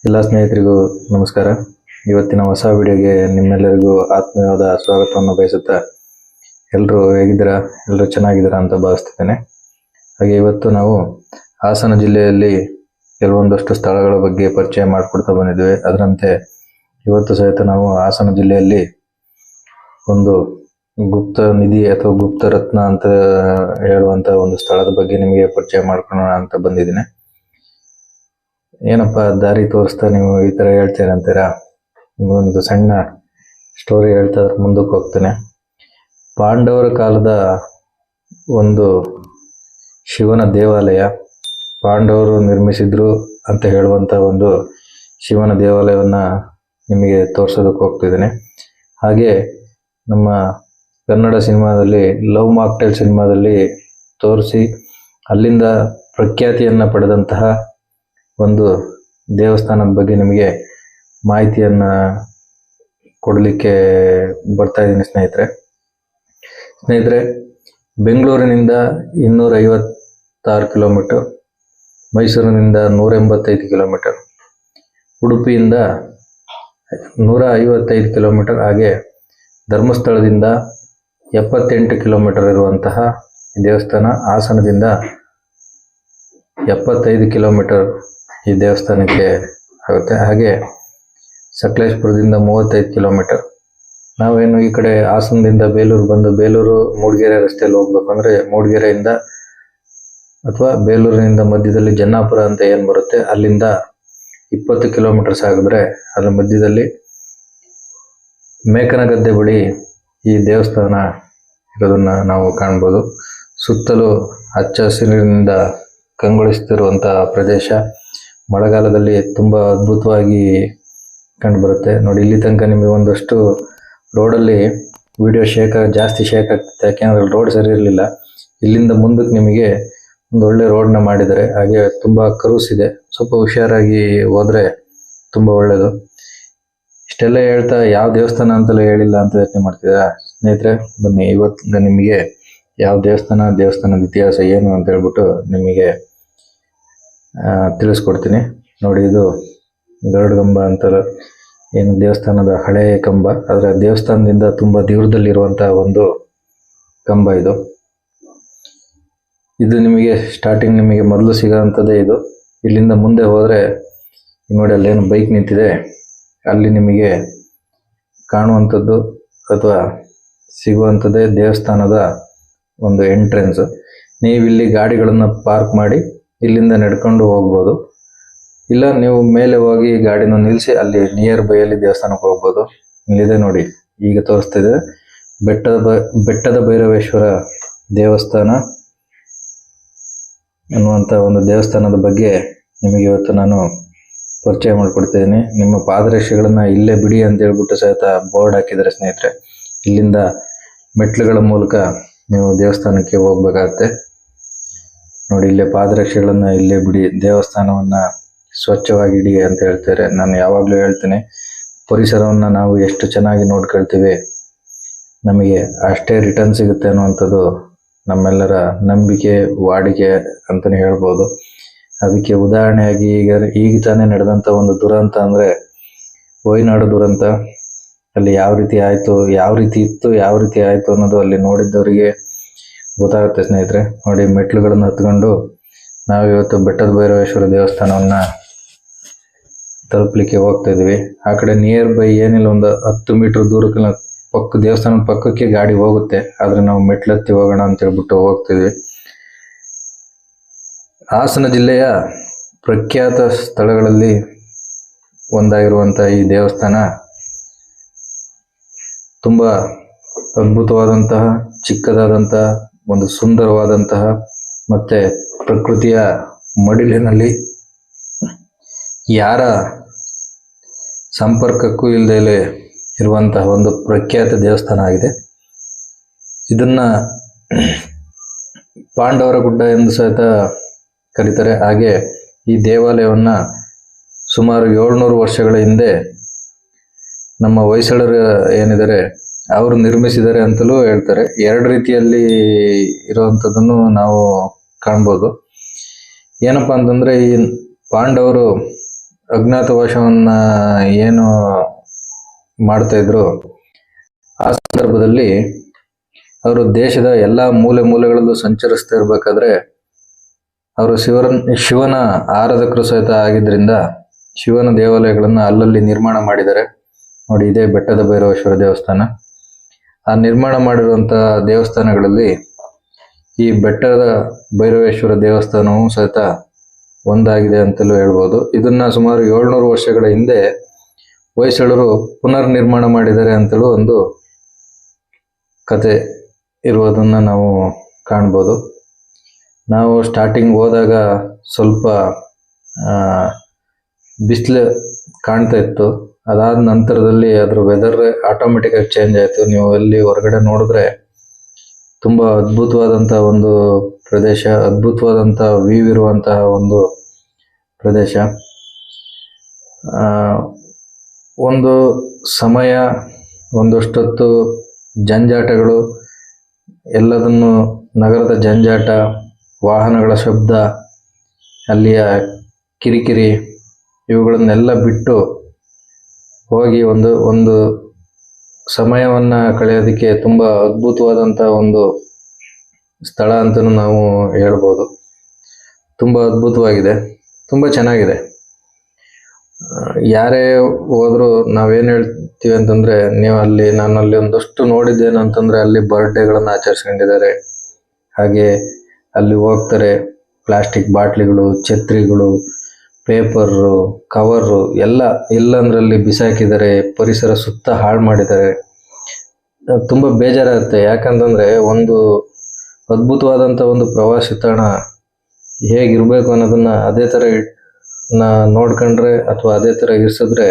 ಎಲ್ಲ ಸ್ನೇಹಿತರಿಗೂ ನಮಸ್ಕಾರ. ಇವತ್ತಿನ ಹೊಸ ವಿಡಿಯೋಗೆ ನಿಮ್ಮೆಲ್ಲರಿಗೂ ಆತ್ಮೀಯವಾದ ಸ್ವಾಗತವನ್ನು ಬಯಸುತ್ತಾ, ಎಲ್ಲರೂ ಹೇಗಿದ್ದೀರಾ? ಎಲ್ಲರೂ ಚೆನ್ನಾಗಿದ್ದೀರಾ ಅಂತ ಭಾವಿಸ್ತಿದ್ದೇನೆ. ಹಾಗೆ ಇವತ್ತು ನಾವು ಹಾಸನ ಜಿಲ್ಲೆಯಲ್ಲಿ ಕೆಲವೊಂದಷ್ಟು ಸ್ಥಳಗಳ ಬಗ್ಗೆ ಪರಿಚಯ ಮಾಡಿಕೊಡ್ತಾ ಬಂದಿದ್ದೇವೆ. ಅದರಂತೆ ಇವತ್ತು ಸಹಿತ ನಾವು ಹಾಸನ ಜಿಲ್ಲೆಯಲ್ಲಿ ಒಂದು ಗುಪ್ತ ನಿಧಿ ಅಥವಾ ಗುಪ್ತ ರತ್ನ ಅಂತ ಹೇಳುವಂತ ಒಂದು ಸ್ಥಳದ ಬಗ್ಗೆ ನಿಮಗೆ ಪರಿಚಯ ಮಾಡ್ಕೊಳ್ಳೋಣ ಅಂತ ಬಂದಿದ್ದೀನಿ. ಏನಪ್ಪ ದಾರಿ ತೋರಿಸ್ತಾ ನೀವು ಈ ತರ ಹೇಳ್ತೀರ ಅಂತೀರಾ? ನಿಮಗೊಂದು ಸಣ್ಣ ಸ್ಟೋರಿ ಹೇಳ್ತಾ ಮುಂದಕ್ಕೆ ಹೋಗ್ತೇನೆ. ಪಾಂಡವರ ಕಾಲದ ಒಂದು ಶಿವನ ದೇವಾಲಯ, ಪಾಂಡವರು ನಿರ್ಮಿಸಿದ್ರು ಅಂತ ಹೇಳುವಂತ ಒಂದು ಶಿವನ ದೇವಾಲಯವನ್ನ ನಿಮಗೆ ತೋರ್ಸೋದಕ್ಕೆ ಹೋಗ್ತಿದ್ದೇನೆ. ಹಾಗೆ ನಮ್ಮ ಕನ್ನಡ ಸಿನಿಮಾದಲ್ಲಿ ಲವ್ ಮಾಕ್ಟೇಲ್ ಸಿನಿಮಾದಲ್ಲಿ ತೋರಿಸಿ ಅಲ್ಲಿಂದ ಪ್ರಖ್ಯಾತಿಯನ್ನ ಪಡೆದಂತಹ ಒಂದು ದೇವಸ್ಥಾನದ ಬಗ್ಗೆ ನಿಮಗೆ ಮಾಹಿತಿಯನ್ನ ಕೊಡಲಿಕ್ಕೆ ಬರ್ತಾ ಇದ್ದೀನಿ ಸ್ನೇಹಿತರೆ. ಬೆಂಗಳೂರಿನಿಂದ 256 ಕಿಲೋಮೀಟರ್, ಮೈಸೂರಿನಿಂದ 185 ಕಿಲೋಮೀಟರ್, ಉಡುಪಿಯಿಂದ 155 ಕಿಲೋಮೀಟರ್, ಹಾಗೆ ಧರ್ಮಸ್ಥಳದಿಂದ 78 ಕಿಲೋಮೀಟರ್ ಇರುವಂತಹ ದೇವಸ್ಥಾನ. ಹಾಸನದಿಂದ 75 ಕಿಲೋಮೀಟರ್ ಈ ದೇವಸ್ಥಾನಕ್ಕೆ ಆಗುತ್ತೆ. ಹಾಗೆ ಸಕಲೇಶಪುರದಿಂದ 35 ಕಿಲೋಮೀಟರ್. ನಾವೇನು ಈ ಕಡೆ ಹಾಸನದಿಂದ ಬೇಲೂರು ಬಂದು ಬೇಲೂರು ಮೂಡಿಗೆರೆ ರಸ್ತೆಯಲ್ಲಿ ಹೋಗ್ಬೇಕು ಅಂದ್ರೆ ಮೂಡಿಗೆರೆಯಿಂದ ಅಥವಾ ಬೇಲೂರಿನಿಂದ ಮಧ್ಯದಲ್ಲಿ ಜನ್ನಾಪುರ ಅಂತ ಏನ್ ಬರುತ್ತೆ, ಅಲ್ಲಿಂದ 20 ಕಿಲೋಮೀಟರ್ ಸಾಗಿದ್ರೆ ಅದರ ಮಧ್ಯದಲ್ಲಿ ಮೇಕನಗದ್ದೆ ಬಳಿ ಈ ದೇವಸ್ಥಾನ ಇರೋದನ್ನ ನಾವು ಕಾಣ್ಬೋದು. ಸುತ್ತಲೂ ಹಚ್ಚ ಹಸಿರಿನಿಂದ ಕಂಗೊಳಿಸುತ್ತಿರುವಂತಹ ಪ್ರದೇಶ ಮಳೆಗಾಲದಲ್ಲಿ ತುಂಬಾ ಅದ್ಭುತವಾಗಿ ಕಂಡು ಬರುತ್ತೆ. ನೋಡಿ, ಇಲ್ಲಿ ತನಕ ನಿಮಗೆ ಒಂದಷ್ಟು ರೋಡಲ್ಲಿ ವಿಡಿಯೋ ಜಾಸ್ತಿ ಶೇಕ್ ಆಗ್ತಿತ್ತು, ಯಾಕೆಂದ್ರೆ ರೋಡ್ ಸರಿ ಇರಲಿಲ್ಲ. ಇಲ್ಲಿಂದ ಮುಂದಕ್ಕೆ ನಿಮಗೆ ಒಂದು ಒಳ್ಳೆ ರೋಡ್ನ ಮಾಡಿದ್ದಾರೆ. ಹಾಗೆ ತುಂಬಾ ಕರ್ವ್ಸ್ ಇದೆ, ಸ್ವಲ್ಪ ಹುಷಾರಾಗಿ ಹೋದ್ರೆ ತುಂಬಾ ಒಳ್ಳೇದು. ಇಷ್ಟೆಲ್ಲ ಹೇಳ್ತಾ ಯಾವ ದೇವಸ್ಥಾನ ಅಂತಲೇ ಹೇಳಿಲ್ಲ ಅಂತ ಯೋಚನೆ ಮಾಡ್ತಿದ್ದೀರಾ? ಸ್ನೇಹಿತರೆ, ಬನ್ನಿ ಇವತ್ತು ನಿಮಗೆ ಯಾವ ದೇವಸ್ಥಾನದ ಇತಿಹಾಸ ಏನು ಅಂತ ಹೇಳ್ಬಿಟ್ಟು ನಿಮಗೆ ತಿಳಿಸ್ಕೊಡ್ತೀನಿ. ನೋಡಿ, ಇದು ಗರುಡಗಂಬ ಅಂತ ಏನು ದೇವಸ್ಥಾನದ ಹಳೆಯ ಕಂಬ, ಅದರ ದೇವಸ್ಥಾನದಿಂದ ತುಂಬಾ ದೂರದಲ್ಲಿರುವಂತಹ ಒಂದು ಕಂಬ ಇದು ನಿಮಗೆ ಸ್ಟಾರ್ಟಿಂಗ್ ನಿಮಗೆ ಮೊದಲು ಸಿಗೋಂಥದ್ದೇ ಇದು. ಇಲ್ಲಿಂದ ಮುಂದೆ ಹೋದ್ರೆ ನೋಡಿ, ಅಲ್ಲೇನು ಬೈಕ್ ನಿಂತಿದೆ, ಅಲ್ಲಿ ನಿಮಗೆ ಕಾಣುವಂಥದ್ದು ಅಥವಾ ಸಿಗುವಂಥದ್ದೇ ದೇವಸ್ಥಾನದ ಒಂದು ಎಂಟ್ರೆನ್ಸ್. ನೀವಿಲ್ಲಿ ಗಾಡಿಗಳನ್ನ ಪಾರ್ಕ್ ಮಾಡಿ ಇಲ್ಲಿಂದ ನಡ್ಕೊಂಡು ಹೋಗ್ಬೋದು, ಇಲ್ಲ ನೀವು ಮೇಲೆ ಹೋಗಿ ಗಾಡಿನ ನಿಲ್ಲಿಸಿ ಅಲ್ಲಿ ನಿಯರ್ ಬೈ ಅಲ್ಲಿ ದೇವಸ್ಥಾನಕ್ಕೆ ಹೋಗ್ಬೋದು. ಇಲ್ಲಿದೆ ನೋಡಿ, ಈಗ ತೋರಿಸ್ತಿದೆ ಬೆಟ್ಟದ ಭೈರವೇಶ್ವರ ದೇವಸ್ಥಾನ ಅನ್ನುವಂಥ ಒಂದು ದೇವಸ್ಥಾನದ ಬಗ್ಗೆ ನಿಮಗೆ ಇವತ್ತು ನಾನು ಪರಿಚಯ ಮಾಡಿಕೊಡ್ತಿದ್ದೀನಿ. ನಿಮ್ಮ ಪಾದರಕ್ಷೆಗಳನ್ನ ಇಲ್ಲೇ ಬಿಡಿ ಅಂತ ಹೇಳ್ಬಿಟ್ಟು ಸಹಿತ ಬೋರ್ಡ್ ಹಾಕಿದ್ದಾರೆ ಸ್ನೇಹಿತರೆ. ಇಲ್ಲಿಂದ ಮೆಟ್ಲುಗಳ ಮೂಲಕ ನೀವು ದೇವಸ್ಥಾನಕ್ಕೆ ಹೋಗ್ಬೇಕಾಗತ್ತೆ. ನೋಡಿ, ಇಲ್ಲೇ ಪಾದರಕ್ಷೆಗಳನ್ನ ಇಲ್ಲೇ ಬಿಡಿ, ದೇವಸ್ಥಾನವನ್ನ ಸ್ವಚ್ಛವಾಗಿ ಇಡಿ ಅಂತ ಹೇಳ್ತಾರೆ. ನಾನು ಯಾವಾಗ್ಲೂ ಹೇಳ್ತೇನೆ, ಪರಿಸರವನ್ನ ನಾವು ಎಷ್ಟು ಚೆನ್ನಾಗಿ ನೋಡ್ಕೊಳ್ತೀವಿ ನಮಗೆ ಅಷ್ಟೇ ರಿಟರ್ನ್ ಸಿಗುತ್ತೆ ಅನ್ನುವಂಥದ್ದು ನಮ್ಮೆಲ್ಲರ ನಂಬಿಕೆ, ವಾಡಿಕೆ ಅಂತಾನೆ ಹೇಳ್ಬೋದು. ಅದಕ್ಕೆ ಉದಾಹರಣೆಯಾಗಿ ಈಗ ತಾನೇ ನಡೆದಂತ ಒಂದು ದುರಂತ ಅಂದ್ರೆ ವಯನಾಡು ದುರಂತ. ಅಲ್ಲಿ ಯಾವ ರೀತಿ ಆಯ್ತು, ಯಾವ ರೀತಿ ಇತ್ತು, ಯಾವ ರೀತಿ ಆಯ್ತು ಅನ್ನೋದು ಅಲ್ಲಿ ನೋಡಿದ್ದವರಿಗೆ ಗೊತ್ತಾಗುತ್ತೆ ಸ್ನೇಹಿತರೆ. ನೋಡಿ, ಮೆಟ್ಲುಗಳನ್ನು ಹತ್ಕೊಂಡು ನಾವು ಇವತ್ತು ಬೆಟ್ಟದ ಭೈರವೇಶ್ವರ ದೇವಸ್ಥಾನವನ್ನ ತಲುಪಲಿಕ್ಕೆ ಹೋಗ್ತಾ ಇದೀವಿ. ಆ ಕಡೆ ನಿಯರ್ ಬೈ ಏನಿಲ್ಲ, ಒಂದು 10 ಮೀಟರ್ ದೂರಕ್ಕೆ ದೇವಸ್ಥಾನದ ಪಕ್ಕಕ್ಕೆ ಗಾಡಿ ಹೋಗುತ್ತೆ, ಆದ್ರೆ ನಾವು ಮೆಟ್ಲತ್ತಿ ಹೋಗೋಣ ಅಂತ ಹೇಳ್ಬಿಟ್ಟು ಹೋಗ್ತಿದ್ವಿ. ಹಾಸನ ಜಿಲ್ಲೆಯ ಪ್ರಖ್ಯಾತ ಸ್ಥಳಗಳಲ್ಲಿ ಒಂದಾಗಿರುವಂತಹ ಈ ದೇವಸ್ಥಾನ ತುಂಬಾ ಅದ್ಭುತವಾದಂತಹ, ಚಿಕ್ಕದಾದಂತಹ, ಒಂದು ಸುಂದರವಾದಂತಹ ಮತ್ತೆ ಪ್ರಕೃತಿಯ ಮಡಿಲಿನಲ್ಲಿ ಯಾರ ಸಂಪರ್ಕಕ್ಕೂ ಇಲ್ಲದೆ ಇರುವಂತಹ ಒಂದು ಪ್ರಖ್ಯಾತ ದೇವಸ್ಥಾನ ಆಗಿದೆ. ಇದನ್ನ ಪಾಂಡವರ ಗುಡ್ಡ ಎಂದು ಸಹಿತ ಕರೀತಾರೆ. ಹಾಗೆ ಈ ದೇವಾಲಯವನ್ನ ಸುಮಾರು 700 ವರ್ಷಗಳ ಹಿಂದೆ ನಮ್ಮ ಹೊಯ್ಸಳರು ಏನಿದ್ದಾರೆ ಅವರು ನಿರ್ಮಿಸಿದ್ದಾರೆ ಅಂತಲೂ ಹೇಳ್ತಾರೆ. 2 ರೀತಿಯಲ್ಲಿ ಇರುವಂತದನ್ನು ನಾವು ಕಾಣ್ಬೋದು. ಏನಪ್ಪಾ ಅಂತಂದ್ರೆ, ಈ ಪಾಂಡವರು ಅಜ್ಞಾತವಾಸವನ್ನ ಏನು ಮಾಡ್ತಾ ಇದ್ರು, ಆ ಸಂದರ್ಭದಲ್ಲಿ ಅವರು ದೇಶದ ಎಲ್ಲ ಮೂಲೆ ಮೂಲೆಗಳಲ್ಲೂ ಸಂಚರಿಸ್ತಾ ಇರ್ಬೇಕಾದ್ರೆ ಅವರು ಶಿವನ ಆರಾಧಕರು ಸಹಿತ ಆಗಿದ್ರಿಂದ ಶಿವನ ದೇವಾಲಯಗಳನ್ನ ಅಲ್ಲಲ್ಲಿ ನಿರ್ಮಾಣ ಮಾಡಿದ್ದಾರೆ. ನೋಡಿ, ಇದೇ ಬೆಟ್ಟದ ಭೈರವೇಶ್ವರ ದೇವಸ್ಥಾನ. ಆ ನಿರ್ಮಾಣ ಮಾಡಿರುವಂತ ದೇವಸ್ಥಾನಗಳಲ್ಲಿ ಈ ಬೆಟ್ಟದ ಭೈರವೇಶ್ವರ ದೇವಸ್ಥಾನವು ಸಹಿತ ಒಂದಾಗಿದೆ ಅಂತಲೂ ಹೇಳ್ಬೋದು. ಇದನ್ನ ಸುಮಾರು 700 ವರ್ಷಗಳ ಹಿಂದೆ ಹೊಯ್ಸಳರು ಪುನರ್ ನಿರ್ಮಾಣ ಮಾಡಿದ್ದಾರೆ ಅಂತಲೂ ಒಂದು ಕತೆ ಇರುವುದನ್ನ ನಾವು ಕಾಣ್ಬೋದು. ನಾವು ಸ್ಟಾರ್ಟಿಂಗ್ ಹೋದಾಗ ಸ್ವಲ್ಪ ಬಿಸಿಲು ಕಾಣ್ತಾ ಇತ್ತು. ಅದಾದ ನಂತರದಲ್ಲಿ ಅದ್ರ ವೆದರ್ ಆಟೋಮೆಟಿಕ್ ಆಗಿ ಚೇಂಜ್ ಆಯಿತು. ನೀವು ಅಲ್ಲಿ ಹೊರಗಡೆ ನೋಡಿದ್ರೆ ತುಂಬ ಅದ್ಭುತವಾದಂಥ ಒಂದು ಪ್ರದೇಶ, ಅದ್ಭುತವಾದಂಥ ವ್ಯೂ ಇರುವಂತಹ ಒಂದು ಪ್ರದೇಶ. ಒಂದು ಸಮಯ, ಒಂದಷ್ಟೊತ್ತು ಜಂಜಾಟಗಳು, ಎಲ್ಲದನ್ನು ನಗರದ ಜಂಜಾಟ, ವಾಹನಗಳ ಶಬ್ದ, ಅಲ್ಲಿಯ ಕಿರಿಕಿರಿ, ಇವುಗಳನ್ನೆಲ್ಲ ಬಿಟ್ಟು ಹೋಗಿ ಒಂದು ಸಮಯವನ್ನ ಕಳೆಯೋದಕ್ಕೆ ತುಂಬ ಅದ್ಭುತವಾದಂಥ ಒಂದು ಸ್ಥಳ ಅಂತಲೂ ನಾವು ಹೇಳ್ಬೋದು. ತುಂಬ ಅದ್ಭುತವಾಗಿದೆ, ತುಂಬ ಚೆನ್ನಾಗಿದೆ. ಯಾರೇ ಹೋದ್ರು ನಾವೇನು ಹೇಳ್ತೀವಿ ಅಂತಂದ್ರೆ, ನಾನು ಅಲ್ಲಿ ಒಂದಷ್ಟು ನೋಡಿದ್ದೇನು ಅಂತಂದ್ರೆ, ಅಲ್ಲಿ ಬರ್ಡೇಗಳನ್ನು ಆಚರಿಸ್ಕೊಂಡಿದ್ದಾರೆ. ಹಾಗೆ ಅಲ್ಲಿ ಹೋಗ್ತಾರೆ, ಪ್ಲಾಸ್ಟಿಕ್ ಬಾಟ್ಲಿಗಳು, ಛತ್ರಿಗಳು, ಪೇಪರು, ಕವರು ಎಲ್ಲ ಎಲ್ಲಂದ್ರಲ್ಲಿ ಬಿಸಾಕಿದ್ದಾರೆ. ಪರಿಸರ ಸುತ್ತ ಹಾಳು ಮಾಡಿದ್ದಾರೆ. ತುಂಬ ಬೇಜಾರಾಗುತ್ತೆ. ಯಾಕಂತಂದ್ರೆ ಒಂದು ಅದ್ಭುತವಾದಂಥ ಒಂದು ಪ್ರವಾಸಿ ತಾಣ ಹೇಗಿರ್ಬೇಕು ಅನ್ನೋದನ್ನ ಅದೇ ಥರ ನೋಡ್ಕೊಂಡ್ರೆ ಅಥವಾ ಅದೇ ಥರ ಇರಿಸಿದ್ರೆ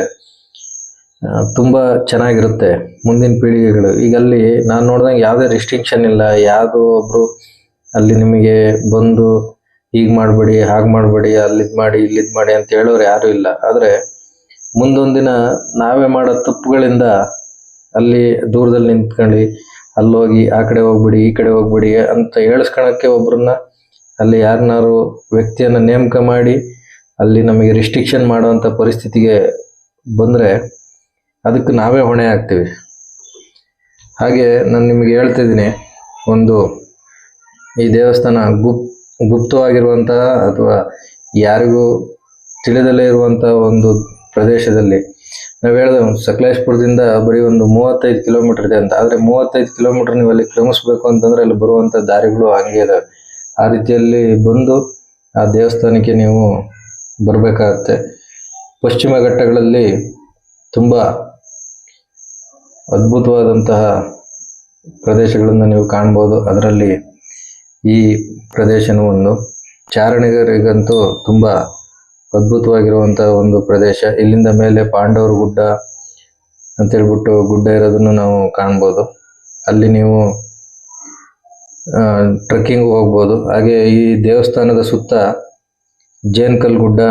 ತುಂಬ ಚೆನ್ನಾಗಿರುತ್ತೆ ಮುಂದಿನ ಪೀಳಿಗೆಗಳು. ಈಗ ಅಲ್ಲಿ ನಾನು ನೋಡ್ದಂಗೆ ಯಾವುದೇ ರಿಸ್ಟ್ರಿಕ್ಷನ್ ಇಲ್ಲ. ಯಾವುದೋ ಒಬ್ರು ಅಲ್ಲಿ ನಿಮಗೆ ಬಂದು ಹೀಗೆ ಮಾಡಬೇಡಿ, ಹಾಗೆ ಮಾಡಬೇಡಿ, ಅಲ್ಲಿದ್ ಮಾಡಿ ಇಲ್ಲಿದ್ ಮಾಡಿ ಅಂತ ಹೇಳೋರು ಯಾರೂ ಇಲ್ಲ. ಆದರೆ ಮುಂದೊಂದಿನ ನಾವೇ ಮಾಡೋ ತಪ್ಪುಗಳಿಂದ ಅಲ್ಲಿ ದೂರದಲ್ಲಿ ನಿಂತ್ಕೊಂಡು ಅಲ್ಲೋಗಿ ಆ ಕಡೆ ಹೋಗ್ಬಿಡಿ, ಈ ಕಡೆ ಹೋಗ್ಬಿಡಿ ಅಂತ ಹೇಳಿಸ್ಕೊಳಕ್ಕೆ ಒಬ್ರನ್ನ ಅಲ್ಲಿ ಯಾರನ್ನಾರು ವ್ಯಕ್ತಿಯನ್ನು ನೇಮಕ ಮಾಡಿ ಅಲ್ಲಿ ನಮಗೆ ರಿಸ್ಟ್ರಿಕ್ಷನ್ ಮಾಡುವಂಥ ಪರಿಸ್ಥಿತಿಗೆ ಬಂದರೆ ಅದಕ್ಕೆ ನಾವೇ ಹೊಣೆ ಆಗ್ತೀವಿ. ಹಾಗೆ ನಾನು ನಿಮಗೆ ಹೇಳ್ತಿದ್ದೀನಿ, ಈ ದೇವಸ್ಥಾನ ಗುಪ್ತವಾಗಿರುವಂತಹ ಅಥವಾ ಯಾರಿಗೂ ತಿಳಿದಲೇ ಇರುವಂತಹ ಒಂದು ಪ್ರದೇಶದಲ್ಲಿ, ನಾವು ಹೇಳಿದೆ ಸಕಲೇಶ್ಪುರದಿಂದ ಬರೀ ಒಂದು 35 ಕಿಲೋಮೀಟರ್ ಇದೆ ಅಂತ. ಆದರೆ 35 ಕಿಲೋಮೀಟರ್ ನೀವು ಅಲ್ಲಿ ಕ್ರಮಿಸ್ಬೇಕು ಅಂತಂದ್ರೆ ಅಲ್ಲಿ ಬರುವಂಥ ದಾರಿಗಳು ಹಂಗೆ ಇದಾವೆ. ಆ ರೀತಿಯಲ್ಲಿ ಬಂದು ಆ ದೇವಸ್ಥಾನಕ್ಕೆ ನೀವು ಬರಬೇಕಾಗತ್ತೆ. ಪಶ್ಚಿಮ ಘಟ್ಟಗಳಲ್ಲಿ ತುಂಬ ಅದ್ಭುತವಾದಂತಹ ಪ್ರದೇಶಗಳನ್ನು ನೀವು ಕಾಣ್ಬೋದು. ಅದರಲ್ಲಿ ಈ ಪ್ರದೇಶನೂ ಒಂದು. ಚಾರಣಿಗರಿಗಂತೂ ತುಂಬ ಅದ್ಭುತವಾಗಿರುವಂತಹ ಒಂದು ಪ್ರದೇಶ. ಇಲ್ಲಿಂದ ಮೇಲೆ ಪಾಂಡವರ ಗುಡ್ಡ ಅಂತೇಳ್ಬಿಟ್ಟು ಗುಡ್ಡ ಇರೋದನ್ನು ನಾವು ಕಾಣ್ಬೋದು. ಅಲ್ಲಿ ನೀವು ಟ್ರೆಕ್ಕಿಂಗ್ ಹೋಗ್ಬೋದು. ಹಾಗೆ ಈ ದೇವಸ್ಥಾನದ ಸುತ್ತ ಜೇನ್ಕಲ್ ಗುಡ್ಡ,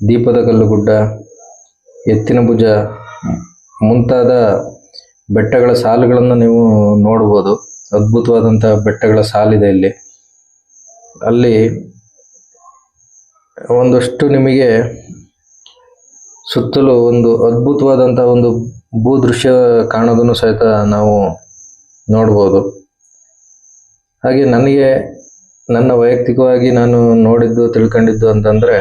ದೀಪದ ಕಲ್ಲು ಗುಡ್ಡ, ಎತ್ತಿನ ಭುಜ ಮುಂತಾದ ಬೆಟ್ಟಗಳ ಸಾಲುಗಳನ್ನು ನೀವು ನೋಡ್ಬೋದು. ಅದ್ಭುತವಾದಂಥ ಬೆಟ್ಟಗಳ ಸಾಲಿದೆ ಇಲ್ಲಿ. ಅಲ್ಲಿ ಒಂದಷ್ಟು ನಿಮಗೆ ಸುತ್ತಲೂ ಒಂದು ಅದ್ಭುತವಾದಂಥ ಒಂದು ಭೂದೃಶ್ಯ ಕಾಣೋದನ್ನು ಸಹಿತ ನಾವು ನೋಡ್ಬೋದು. ಹಾಗೆ ನನ್ನ ವೈಯಕ್ತಿಕವಾಗಿ ನಾನು ನೋಡಿದ್ದು ತಿಳ್ಕೊಂಡಿದ್ದು ಅಂತಂದ್ರೆ,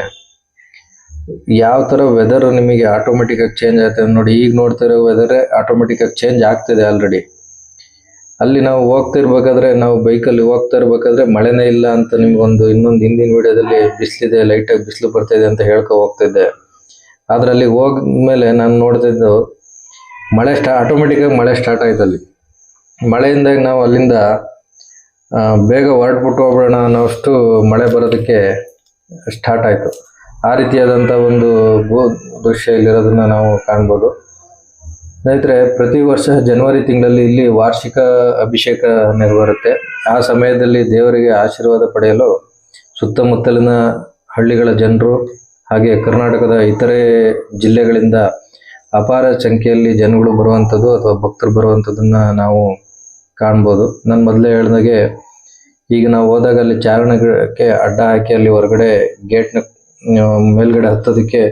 ಯಾವ ಥರ ವೆದರ್ ನಿಮಗೆ ಆಟೋಮೆಟಿಕ್ ಆಗಿ ಚೇಂಜ್ ಆಗ್ತದೆ ನೋಡಿ. ಈಗ ನೋಡ್ತಾ ಇರೋ ವೆದರೇ ಆಟೋಮೆಟಿಕ್ ಆಗಿ ಚೇಂಜ್ ಆಗ್ತಿದೆ ಆಲ್ರೆಡಿ. ಅಲ್ಲಿ ನಾವು ಹೋಗ್ತಾ ಇರ್ಬೇಕಾದ್ರೆ, ನಾವು ಬೈಕಲ್ಲಿ ಹೋಗ್ತಾ ಇರ್ಬೇಕಾದ್ರೆ ಮಳೆನೇ ಇಲ್ಲ ಅಂತ ನಿಮ್ಗೊಂದು ಇನ್ನೊಂದು ಹಿಂದಿನ ವಿಡಿಯೋದಲ್ಲಿ ಬಿಸಿಲಿದೆ, ಲೈಟಾಗಿ ಬಿಸಿಲು ಬರ್ತಾ ಇದೆ ಅಂತ ಹೇಳ್ಕೊ ಹೋಗ್ತಿದ್ದೆ. ಆದ್ರೆ ಅಲ್ಲಿ ಹೋದ್ಮೇಲೆ ನಾನು ನೋಡ್ತಿದ್ದು ಆಟೋಮೆಟಿಕ್ ಆಗಿ ಮಳೆ ಸ್ಟಾರ್ಟ್ ಆಯ್ತು. ಅಲ್ಲಿ ಮಳೆಯಿಂದಾಗಿ ನಾವು ಅಲ್ಲಿಂದ ಬೇಗ ಹೊರಟ್ಬಿಟ್ಟು ಹೋಗ್ಬಿಡೋಣ ಅನ್ನೋಷ್ಟು ಮಳೆ ಬರೋದಕ್ಕೆ ಸ್ಟಾರ್ಟ್ ಆಯಿತು. ಆ ರೀತಿಯಾದಂಥ ಒಂದು ದೃಶ್ಯ ಇಲ್ಲಿರೋದನ್ನ ನಾವು ಕಾಣ್ಬೋದು. ಸ್ನೇಹಿತರೆ, ಪ್ರತಿ ವರ್ಷ ಜನವರಿ ತಿಂಗಳಲ್ಲಿ ಇಲ್ಲಿ ವಾರ್ಷಿಕ ಅಭಿಷೇಕ ನೆರವೇರುತ್ತೆ. ಆ ಸಮಯದಲ್ಲಿ ದೇವರಿಗೆ ಆಶೀರ್ವಾದ ಪಡೆಯಲು ಸುತ್ತಮುತ್ತಲಿನ ಹಳ್ಳಿಗಳ ಜನರು ಹಾಗೆ ಕರ್ನಾಟಕದ ಇತರೆ ಜಿಲ್ಲೆಗಳಿಂದ ಅಪಾರ ಸಂಖ್ಯೆಯಲ್ಲಿ ಜನಗಳು ಬರುವಂಥದ್ದು ಅಥವಾ ಭಕ್ತರು ಬರುವಂಥದ್ದನ್ನ ನಾವು ಕಾಣ್ಬೋದು. ನಾನು ಮೊದಲೇ ಹೇಳಿದಾಗೆ, ಈಗ ನಾವು ಹೋದಾಗ ಅಲ್ಲಿ ಚಾರಣಕ್ಕೆ ಅಡ್ಡ ಹಾಕಿ ಅಲ್ಲಿ ಹೊರಗಡೆ ಗೇಟ್ನ ಮೇಲ್ಗಡೆ ಹತ್ತೋದಕ್ಕೆ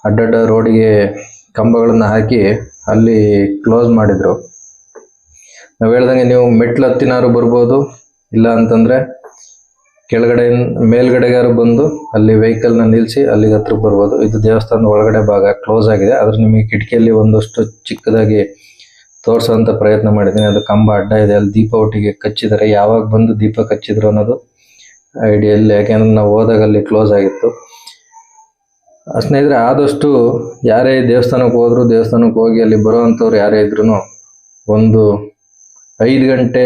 ಅಡ್ಡಡ್ಡ ರೋಡಿಗೆ ಕಂಬಗಳನ್ನು ಹಾಕಿ ಅಲ್ಲಿ ಕ್ಲೋಸ್ ಮಾಡಿದ್ರು. ನಾವು ಹೇಳ್ದಂಗೆ ನೀವು ಮೆಟ್ಲು ಹತ್ತಿನಾರು ಬರ್ಬೋದು, ಇಲ್ಲ ಅಂತಂದರೆ ಕೆಳಗಡೆ ಮೇಲ್ಗಡೆಗಾರು ಬಂದು ಅಲ್ಲಿ ವೆಹಿಕಲ್ನ ನಿಲ್ಲಿಸಿ ಅಲ್ಲಿಗೆ ಹತ್ರಕ್ಕೆ ಬರ್ಬೋದು. ಇದು ದೇವಸ್ಥಾನದ ಒಳಗಡೆ ಭಾಗ ಕ್ಲೋಸ್ ಆಗಿದೆ. ಆದ್ರೆ ನಿಮಗೆ ಕಿಟಕಿಯಲ್ಲಿ ಒಂದಷ್ಟು ಚಿಕ್ಕದಾಗಿ ತೋರಿಸೋಂಥ ಪ್ರಯತ್ನ ಮಾಡಿದ್ದೀನಿ. ಅದು ಕಂಬ ಅಡ್ಡ ಇದೆ, ಅಲ್ಲಿ ದೀಪ ಒಟ್ಟಿಗೆ ಕಚ್ಚಿದ್ದಾರೆ. ಯಾವಾಗ ಬಂದು ದೀಪ ಕಚ್ಚಿದ್ರು ಅನ್ನೋದು ಐಡಿಯಾ ಇಲ್ಲ, ಯಾಕೆಂದ್ರೆ ನಾವು ಹೋದಾಗ ಅಲ್ಲಿ ಕ್ಲೋಸ್ ಆಗಿತ್ತು. ಸ್ನೇಹಿತರೆ, ಆದಷ್ಟು ಯಾರೇ ದೇವಸ್ಥಾನಕ್ಕೆ ಹೋದ್ರು, ದೇವಸ್ಥಾನಕ್ಕೆ ಹೋಗಿ ಅಲ್ಲಿ ಬರೋವಂಥವ್ರು ಯಾರೇ ಇದ್ರೂ ಒಂದು 5 ಗಂಟೆ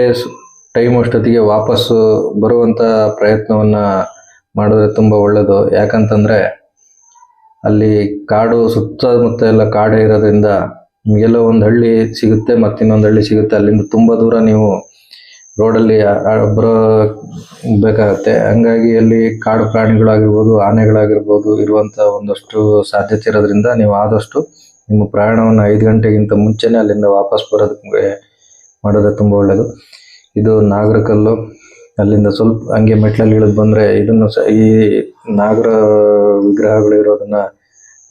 ಟೈಮ್ ಅಷ್ಟೊತ್ತಿಗೆ ವಾಪಸ್ಸು ಬರುವಂಥ ಪ್ರಯತ್ನವನ್ನು ಮಾಡಿದ್ರೆ ತುಂಬ ಒಳ್ಳೆಯದು. ಯಾಕಂತಂದರೆ ಅಲ್ಲಿ ಕಾಡು ಸುತ್ತಮುತ್ತ ಎಲ್ಲ ಕಾಡೇ ಇರೋದ್ರಿಂದ ನಿಮಗೆಲ್ಲ ಒಂದು ಹಳ್ಳಿ ಸಿಗುತ್ತೆ, ಮತ್ತು ಇನ್ನೊಂದು ಹಳ್ಳಿ ಸಿಗುತ್ತೆ. ಅಲ್ಲಿಂದ ತುಂಬ ದೂರ ನೀವು ರೋಡಲ್ಲಿ ಬರಬೇಕಾಗತ್ತೆ. ಹಂಗಾಗಿ ಅಲ್ಲಿ ಕಾಡು ಪ್ರಾಣಿಗಳಾಗಿರ್ಬೋದು, ಆನೆಗಳಾಗಿರ್ಬೋದು ಇರುವಂಥ ಒಂದಷ್ಟು ಸಾಧ್ಯತೆ ಇರೋದ್ರಿಂದ ನೀವು ಆದಷ್ಟು ನಿಮ್ಮ ಪ್ರಯಾಣವನ್ನು 5 ಗಂಟೆಗಿಂತ ಮುಂಚೆನೇ ಅಲ್ಲಿಂದ ವಾಪಸ್ ಬರೋದಕ್ಕೆ ಮಾಡೋದು ತುಂಬ ಒಳ್ಳೆಯದು. ಇದು ನಾಗರಕಲ್ಲು. ಅಲ್ಲಿಂದ ಸ್ವಲ್ಪ ಹಂಗೆ ಮೆಟ್ಲಲ್ಲಿ ಇಳಿದು ಬಂದರೆ ಇದನ್ನು ಈ ನಾಗರ ವಿಗ್ರಹಗಳು ಇರೋದನ್ನು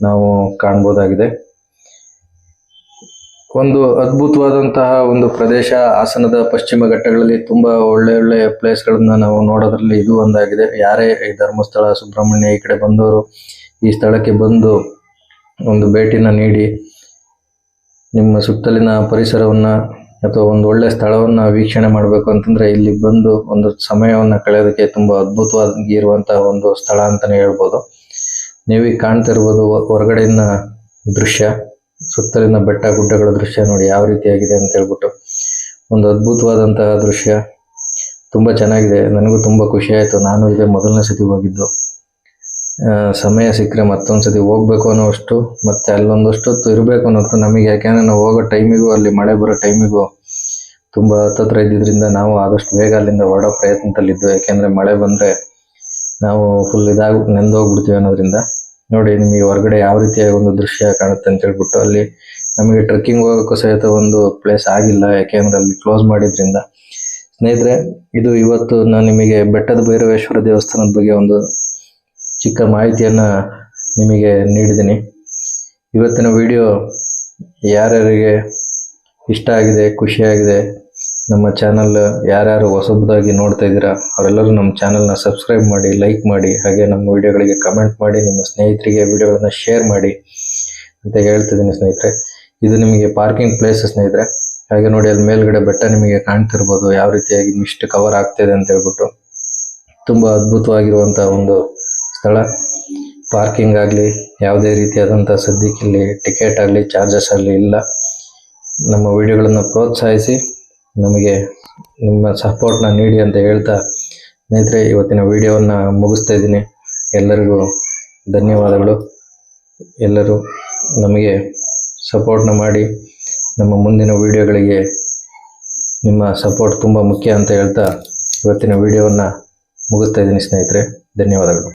ನಾವು ಕಾಣ್ಬೋದಾಗಿದೆ. ಒಂದು ಅದ್ಭುತವಾದಂತಹ ಒಂದು ಪ್ರದೇಶ. ಹಾಸನದ ಪಶ್ಚಿಮ ಘಟ್ಟಗಳಲ್ಲಿ ತುಂಬ ಒಳ್ಳೆ ಪ್ಲೇಸ್ಗಳನ್ನ ನಾವು ನೋಡೋದ್ರಲ್ಲಿ ಇದು ಒಂದಾಗಿದೆ. ಯಾರೇ ಈ ಧರ್ಮಸ್ಥಳ, ಸುಬ್ರಹ್ಮಣ್ಯ ಈ ಕಡೆ ಬಂದವರು ಈ ಸ್ಥಳಕ್ಕೆ ಬಂದು ಒಂದು ಭೇಟಿನ ನೀಡಿ ನಿಮ್ಮ ಸುತ್ತಲಿನ ಪರಿಸರವನ್ನು ಅಥವಾ ಒಂದು ಒಳ್ಳೆ ಸ್ಥಳವನ್ನು ವೀಕ್ಷಣೆ ಮಾಡಬೇಕು ಅಂತಂದರೆ ಇಲ್ಲಿ ಬಂದು ಒಂದು ಸಮಯವನ್ನು ಕಳೆಯೋದಕ್ಕೆ ತುಂಬ ಅದ್ಭುತವಾಗಿರುವಂತಹ ಒಂದು ಸ್ಥಳ ಅಂತಲೇ ಹೇಳ್ಬೋದು. ನೀವೀಗ ಕಾಣ್ತಾ ಇರ್ಬೋದು ಹೊರಗಡೆಯಿಂದ ದೃಶ್ಯ, ಸುತ್ತಲಿನ ಬೆಟ್ಟ ಗುಡ್ಡಗಳ ದೃಶ್ಯ ನೋಡಿ ಯಾವ ರೀತಿಯಾಗಿದೆ ಅಂತ ಹೇಳ್ಬಿಟ್ಟು. ಒಂದು ಅದ್ಭುತವಾದಂತಹ ದೃಶ್ಯ, ತುಂಬ ಚೆನ್ನಾಗಿದೆ. ನನಗೂ ತುಂಬ ಖುಷಿ ಆಯಿತು. ನಾನು ಇದೇ ಮೊದಲನೇ ಸತಿ ಹೋಗಿದ್ದು. ಸಮಯ ಸಿಕ್ಕರೆ ಮತ್ತೊಂದು ಸತಿ ಹೋಗ್ಬೇಕು ಅನ್ನೋಷ್ಟು, ಮತ್ತು ಅಲ್ಲೊಂದಷ್ಟು ಇರಬೇಕು ಅನ್ನೋದು ನಮಗೆ. ಯಾಕೆಂದರೆ ನಾವು ಹೋಗೋ ಟೈಮಿಗೂ ಅಲ್ಲಿ ಮಳೆ ಬರೋ ಟೈಮಿಗೂ ತುಂಬ ಹತ್ತಿರ ಇದ್ದಿದ್ದರಿಂದ ನಾವು ಆದಷ್ಟು ಬೇಗ ಅಲ್ಲಿಂದ ಹೊರಡೋ ಪ್ರಯತ್ನದಲ್ಲಿದ್ದು. ಯಾಕೆಂದರೆ ಮಳೆ ಬಂದರೆ ನಾವು ಫುಲ್ ನೆಂದೋಗ್ಬಿಡ್ತೀವಿ ಅನ್ನೋದ್ರಿಂದ. ನೋಡಿ ನಿಮಗೆ ಹೊರಗಡೆ ಯಾವ ರೀತಿಯಾಗಿ ಒಂದು ದೃಶ್ಯ ಕಾಣುತ್ತೆ ಅಂತ ಹೇಳ್ಬಿಟ್ಟು. ಅಲ್ಲಿ ನಮಗೆ ಟ್ರೆಕ್ಕಿಂಗ್ ಹೋಗೋಕ್ಕೂ ಸಹಿತ ಒಂದು ಪ್ಲೇಸ್ ಆಗಿಲ್ಲ, ಯಾಕೆಂದರೆ ಅಲ್ಲಿ ಕ್ಲೋಸ್ ಮಾಡಿದ್ರಿಂದ. ಸ್ನೇಹಿತರೆ, ಇದು ಇವತ್ತು ನಾನು ನಿಮಗೆ ಬೆಟ್ಟದ ಭೈರವೇಶ್ವರ ದೇವಸ್ಥಾನದ ಬಗ್ಗೆ ಒಂದು ಚಿಕ್ಕ ಮಾಹಿತಿಯನ್ನು ನಿಮಗೆ ನೀಡಿದ್ದೀನಿ. ಇವತ್ತಿನ ವಿಡಿಯೋ ಯಾರ್ಯಾರಿಗೆ ಇಷ್ಟ ಆಗಿದೆ, ಖುಷಿಯಾಗಿದೆ, ನಮ್ಮ ಚಾನಲ್ ಯಾರ್ಯಾರು ಹೊಸದಾಗಿ ನೋಡ್ತಾ ಇದ್ದೀರಾ ಅವರೆಲ್ಲರೂ ನಮ್ಮ ಚಾನಲ್ನ ಸಬ್ಸ್ಕ್ರೈಬ್ ಮಾಡಿ, ಲೈಕ್ ಮಾಡಿ, ಹಾಗೆ ನಮ್ಮ ವಿಡಿಯೋಗಳಿಗೆ ಕಮೆಂಟ್ ಮಾಡಿ, ನಿಮ್ಮ ಸ್ನೇಹಿತರಿಗೆ ವಿಡಿಯೋಗಳನ್ನು ಶೇರ್ ಮಾಡಿ ಅಂತ ಹೇಳ್ತಿದ್ದೀನಿ ಸ್ನೇಹಿತರೆ. ಇದು ನಿಮಗೆ ಪಾರ್ಕಿಂಗ್ ಪ್ಲೇಸ್ ಸ್ನೇಹಿತರೆ. ಹಾಗೆ ನೋಡಿ ಅಲ್ಲಿ ಮೇಲ್ಗಡೆ ಬೆಟ್ಟ ನಿಮಗೆ ಕಾಣ್ತಿರ್ಬೋದು ಯಾವ ರೀತಿಯಾಗಿ ಮಿಸ್ಟ್ ಕವರ್ ಆಗ್ತಾಯಿದೆ ಅಂತ ಹೇಳ್ಬಿಟ್ಟು. ತುಂಬ ಅದ್ಭುತವಾಗಿರುವಂಥ ಒಂದು ಸ್ಥಳ. ಪಾರ್ಕಿಂಗ್ ಆಗಲಿ, ಯಾವುದೇ ರೀತಿಯಾದಂಥ ಸದ್ಯಕ್ಕಿಲ್ಲಿ ಟಿಕೆಟ್ ಆಗಲಿ, ಚಾರ್ಜಸ್ ಆಗಲಿ ಇಲ್ಲ. ನಮ್ಮ ವಿಡಿಯೋಗಳನ್ನು ಪ್ರೋತ್ಸಾಹಿಸಿ ನಮಗೆ ನಿಮ್ಮ ಸಪೋರ್ಟ್ನ ನೀಡಿ ಅಂತ ಹೇಳ್ತಾ ಸ್ನೇಹಿತರೆ ಇವತ್ತಿನ ವಿಡಿಯೋವನ್ನು ಮುಗಿಸ್ತಾ ಇದ್ದೀನಿ. ಎಲ್ಲರಿಗೂ ಧನ್ಯವಾದಗಳು. ಎಲ್ಲರೂ ನಮಗೆ ಸಪೋರ್ಟ್ನ ಮಾಡಿ. ನಮ್ಮ ಮುಂದಿನ ವಿಡಿಯೋಗಳಿಗೆ ನಿಮ್ಮ ಸಪೋರ್ಟ್ ತುಂಬ ಮುಖ್ಯ ಅಂತ ಹೇಳ್ತಾ ಇವತ್ತಿನ ವಿಡಿಯೋವನ್ನು ಮುಗಿಸ್ತಾ ಇದ್ದೀನಿ ಸ್ನೇಹಿತರೆ. ಧನ್ಯವಾದಗಳು.